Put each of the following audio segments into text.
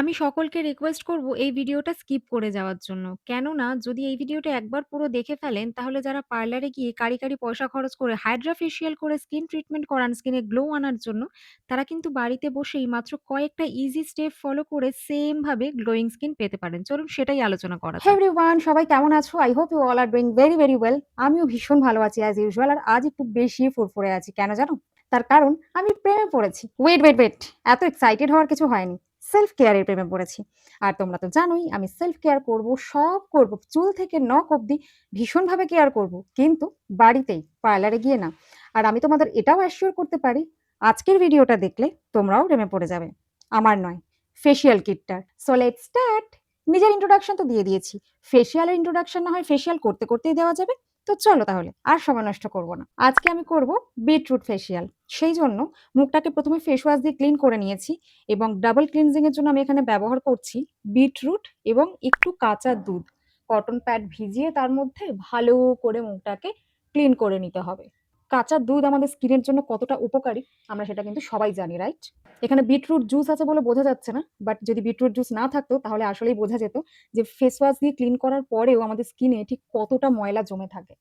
আমি সকলকে রিকোয়েস্ট করব এই ভিডিওটা স্কিপ করে যাওয়ার জন্য। কেননা যদি এই ভিডিওটা একবার পুরো দেখে ফেলেন তাহলে যারা পার্লারে গিয়ে কাড়ি পয়সা খরচ করে হাইড্রা ফেসিয়াল করে স্কিন ট্রিটমেন্ট করান স্কিনে গ্লো আনার জন্য, তারা কিন্তু বাড়িতে বসেই মাত্র কয়েকটা ইজি স্টেপ ফলো করে সেম ভাবে গ্লোয়িং স্কিন পেতে পারেন। চলুন সেটাই আলোচনা করা হে যাক। এভরিওয়ান, সবাই কেমন আছো? I hope you all are doing very very well. আমিও ভীষণ ভালো আছি অ্যাজ ইউজুয়াল। আর আজ একটু বেশি ফুরফুরে আছি, কেন জানো? তার কারণ আমি প্রেমে পড়েছি। ওয়েট ওয়েট ওয়েট, এত এক্সাইটেড হওয়ার কিছু হয়নি। সেলফ কেয়ারের প্রেমে পড়েছি। আর তোমরা তো জানোই আমি সেলফ কেয়ার করব, সব করব, চুল থেকে নখ অব্দি ভীষণভাবে কেয়ার করব, কিন্তু বাড়িতেই, পার্লারে গিয়ে না। আর আমি তোমাদের এটাও অ্যাসিওর করতে পারি, আজকের ভিডিওটা দেখলে তোমরাও প্রেমে পড়ে যাবে। আমার নয়, ফেসিয়াল কিটটার। So let's start. নিজের ইন্ট্রোডাকশন তো দিয়ে দিয়েছি, ফেসিয়ালের ইন্ট্রোডাকশন না হয় ফেসিয়াল করতে করতেই দেওয়া যাবে। তো চলো তাহলে আর সময় নষ্ট করব না, আজকে আমি করব বিটরুট ফেসিয়াল। সেই জন্য মুখটাকে প্রথমে ফেস ওয়াশ দিয়ে ক্লিন করে নিয়েছি, এবং ডাবল ক্লিনজিং এর জন্য আমি এখানে ব্যবহার করছি বিটরুট এবং একটু কাঁচা দুধ। কটন প্যাড ভিজিয়ে তার মধ্যে ভালো করে মুখটাকে ক্লিন করে নিতে হবে। কাঁচা দুধ আমাদের স্কিনের জন্য কতটা উপকারী আমরা সেটা কিন্তু সবাই জানি, রাইট? এখানে বিটরুট জুস আছে বলে বোঝা যাচ্ছে না, বাট যদি বিটরুট জুস না থাকতো তাহলে আসলেই বোঝা যেত যে ফেস ওয়াশ দিয়ে ক্লিন করার পরেও আমাদের স্কিনে ঠিক কতটা ময়লা জমে থাকে।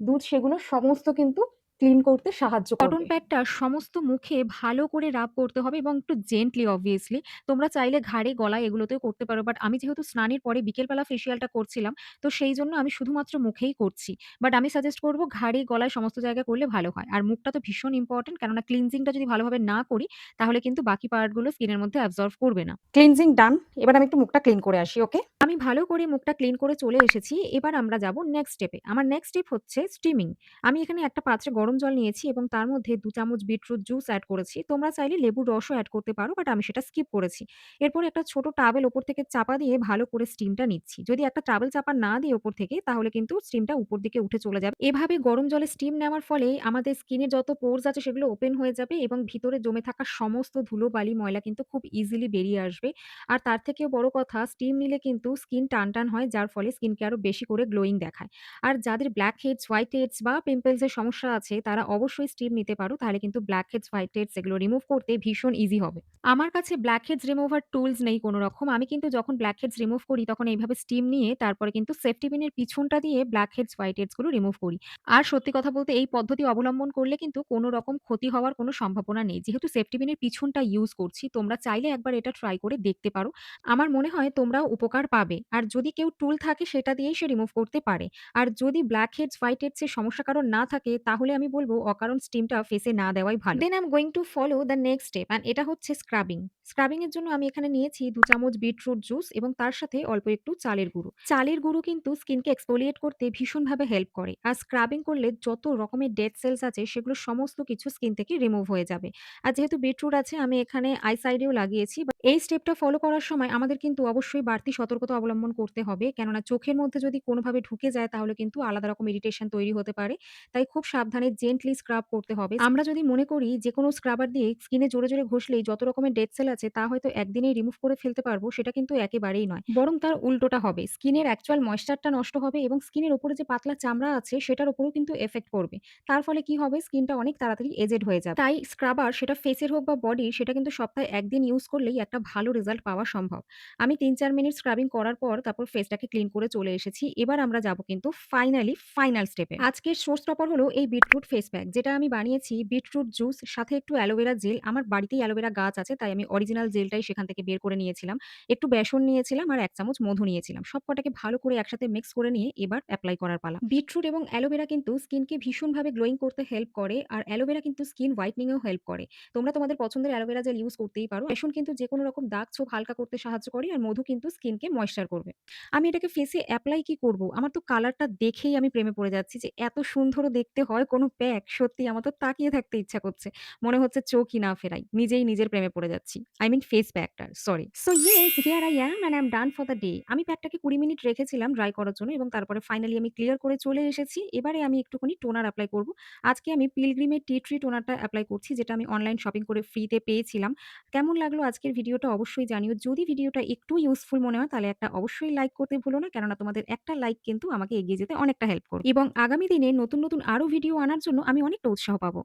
দুধ সেগুলো সমস্ত কিন্তু ক্লিন করতে সাহায্য কটন করবে। প্যাডটা সমস্ত মুখে ভালো করে রাব করতে হবে এবং একটু জেন্টলি অবভিয়াসলি। তোমরা চাইলে ঘাড়ে, গলায় এগুলোতেও করতে পারো। বাট আমি যেহেতু স্নানের পরে বিকেলবেলা ফেসিয়ালটা করছিলাম, তো সেইজন্য আমি শুধুমাত্র মুখেই করছি। বাট আমি সাজেস্ট করব ঘাড়ে, গলায় সমস্ত জায়গায় করলে ভালো হয়। আর মুখটা তো ভীষণ ইম্পোর্টেন্ট, কেননা ক্লিনজিংটা যদি ভালোভাবে না করি তাহলে কিন্তু বাকি পার্টগুলো স্কিনের মধ্যে অ্যাবজর্ব করবে না। ক্লিনজিং ডান, এবার আমি একটু মুখটা ক্লিন করে আসি, ওকে? আমি ভালো করে মুখটা ক্লিন করে চলে এসেছি। এবার আমরা যাব নেক্সট স্টেপে। আমার নেক্সট স্টেপ হচ্ছে স্টিমিং। আমি এখানে একটা পাত্রে গরম জল নিয়েছি এবং তার মধ্যে ২ চামচ বিটরুট জুস এড করেছি। তোমরা চাইলে লেবুর রসও এড করতে পারো, বাট আমি সেটা স্কিপ করেছি। এরপরে একটা ছোট টাওয়েল ওপর থেকে চাপা দিয়ে ভালো করে স্টিমটা নিচ্ছি। যদি একটা টাওয়েল চাপা না দিই ওপর থেকে তাহলে কিন্তু স্টিমটা উপর দিকে উঠে চলে যাবে। এভাবে গরম জলে স্টিম নেওয়ার ফলে আমাদের স্কিনের যত পোরস আছে সেগুলো ওপেন হয়ে যাবে এবং ভিতরে জমে থাকা সমস্ত ধুলোবালি, ময়লা কিন্তু খুব ইজিলি বেরিয়ে আসবে। আর তার থেকেও বড় কথা, স্টিম নিলে কিন্তু স্কিন টানটান হয়, যার ফলে স্কিনকে আরো বেশি করে গ্লোয়িং দেখায়। আর যাদের ব্ল্যাক হেডস, হোয়াইট হেডস বা পিম্পলস এর সমস্যা আছে তারা অবশ্যই স্টিম নিতে পারো। তাহলে কিন্তু ব্ল্যাক হেডস, হোয়াইট হেডস এগুলো রিমুভ করতে ভীষণ ইজি হবে। আমার কাছে ব্ল্যাক হেডস রিমুভার টুলস নেই কোনো রকম। আমি কিন্তু যখন ব্ল্যাক হেডস রিমুভ করি তখন এইভাবে স্টিম নিয়ে তারপরে কিন্তু সেফটি পিনের পিছনটা দিয়ে ব্ল্যাক হেডস, হোয়াইট হেডস গুলো রিমুভ করি। আর সত্যি কথা বলতে এই পদ্ধতি অবলম্বন করলে কিন্তু কোনো রকম ক্ষতি হওয়ার কোনো সম্ভাবনা নেই। যেহেতু সেফটি পিনের পিছনটা ইউজ করছি, তোমরা চাইলে একবার এটা ট্রাই করে দেখতে পারো। আমার মনে হয় তোমরাও উপকার পাবে। আর যদি কেউ টুল থাকে সেটা দিয়েই সে রিমুভ করতে পারে। আর যদি ব্ল্যাক হেডস, হোয়াইট হেডস এর সমস্যা কারোর না থাকে তাহলে আমি বলব অকারণ স্টিমটা ফেসে না দেওয়াই ভালো। Then I am going to follow the next step and এটা হচ্ছে স্ক্রাবিং। স্ক্রাবিং এর জন্য আমি এখানে নিয়েছি ২ চামচ বিটরুট জুস এবং তার সাথে অল্প একটু চালের গুঁড়ো। চালের গুঁড়ো কিন্তু স্কিনকে এক্সফোলিয়েট করতে ভীষণভাবে হেল্প করে। আর স্ক্রাবিং করলে যত রকমের ডেড সেলস আছে সেগুলো সমস্ত কিছু স্কিন থেকে রিমুভ হয়ে যাবে। আর যেহেতু বিটরুট আছে আমি এখানে আই সাইডেও লাগিয়েছি। এই স্টেপটা ফলো করার সময় আমাদের কিন্তু অবশ্যই বাড়তি সতর্কতা অবলম্বন করতে হবে। কেননা চোখের মধ্যে যদি কোনোভাবে ঢুকে যায় তাহলে কিন্তু আলাদা রকম ইরিটেশন তৈরি হতে পারে। তাই খুব সাবধানে জেন্টলি স্ক্রাব করতে হবে। আমরা যদি মনে করি যেকোনো স্ক্রাবার দিয়ে স্কিনে জোরে ঘষলেই যত রকমের ডেড সেল আছে তা হয়তো একদিনেই রিমুভ করে ফেলতে পারবো, সেটা কিন্তু একেবারেই নয়। বরং তার উল্টোটা হবে। স্কিনের অ্যাকচুয়াল ময়েশ্চারটা নষ্ট হবে এবং স্কিনের উপরে যে পাতলা চামড়া আছে সেটার উপরেও কিন্তু এফেক্ট পড়বে। তার ফলে কি হবে? স্কিনটা অনেক তাড়াতাড়ি এজেড হয়ে যাবে। তাই স্ক্রাবার সেটা ফেসের হোক বা বডির, সেটা কিন্তু সপ্তাহে ১ দিন ইউজ করলেই একটা ভালো রেজাল্ট পাওয়া সম্ভব। আমি ৩-৪ মিনিট স্ক্রাবিং করার পর তারপর ফেসটাকে ক্লিন করে চলে এসেছি। এবার আমরা যাব কিন্তু ফাইনাল স্টেপে। আজকের শো স্টপার হলো এই বিটরুট ফেস প্যাক, যেটা আমি বানিয়েছি বিটরুট জুস সাথে একটু অ্যালোভেরা জেল। আমার বাড়িতেই অ্যালোভেরা গাছ আছে তাই আমি অরিজিনাল জেলটাই সেখান থেকে বের করে নিয়েছিলাম। একটু বেসন নিয়েছিলাম আর ১ চামচ মধু নিয়েছিলাম। সবকটাকে ভালো করে একসাথে মিক্স করে নিয়ে এবার এপ্লাই করার পালা। বিটরুট এবং অ্যালোভেরা কিন্তু স্কিনকে ভীষণভাবে গ্লোয়িং করতে হেল্প করে আর অ্যালোভেরা কিন্তু স্কিন হোয়াইটেনিং এও হেল্প করে। তোমরা তোমাদের পছন্দের অ্যালোভেরা জেল ইউজ করতেই পারো। বেসন কিন্তু যেকোনো রকম দাগ ছোপ হালকা করতে সাহায্য করে আর মধু কিন্তু স্কিনকে ময়েশ্চার করবে। আমি এটাকে ফেসে এপ্লাই কি করব? আমার তো কালারটা দেখেই আমি প্রেমে পড়ে যাচ্ছি যে এত সুন্দরও দেখতে হয় কোনো প্যাক। সত্যি আমার তো তাকিয়ে থাকতে ইচ্ছা করছে। মনে হচ্ছে চোখই না ফেরাই। নিজেই নিজের প্রেমে পড়ে যাচ্ছি। আই মিন ফেস প্যাকটার, sorry. So yes, here I am and I am done for the day. আমি প্যাকটাকে ২০ মিনিট রেখেছিলাম ড্রাই করার জন্য এবং তারপরে ফাইনালি আমি ক্লিয়ার করে চলে এসেছি। এবারে আমি একটুখানি টোনার এপ্লাই করব। আজকে আমি পিলগ্রিমের টি ট্রি টোনারটা এপ্লাই করছি, যেটা আমি অনলাইন শপিং করে ফ্রিতে পেয়েছিলাম। কেমন লাগলো আজকের ভিডিওটা অবশ্যই জানিও। যদি ভিডিওটা একটু ইউজফুল মনে হয় তাহলে একটা অবশ্যই লাইক করতে ভুলো না। কেননা তোমাদের একটা লাইক কিন্তু আমাকে এগিয়ে যেতে অনেকটা হেল্প করবে। এবং আগামী দিনে নতুন আরো ভিডিও আনার জন্য আমি অনেকটা উৎসাহ পাবো।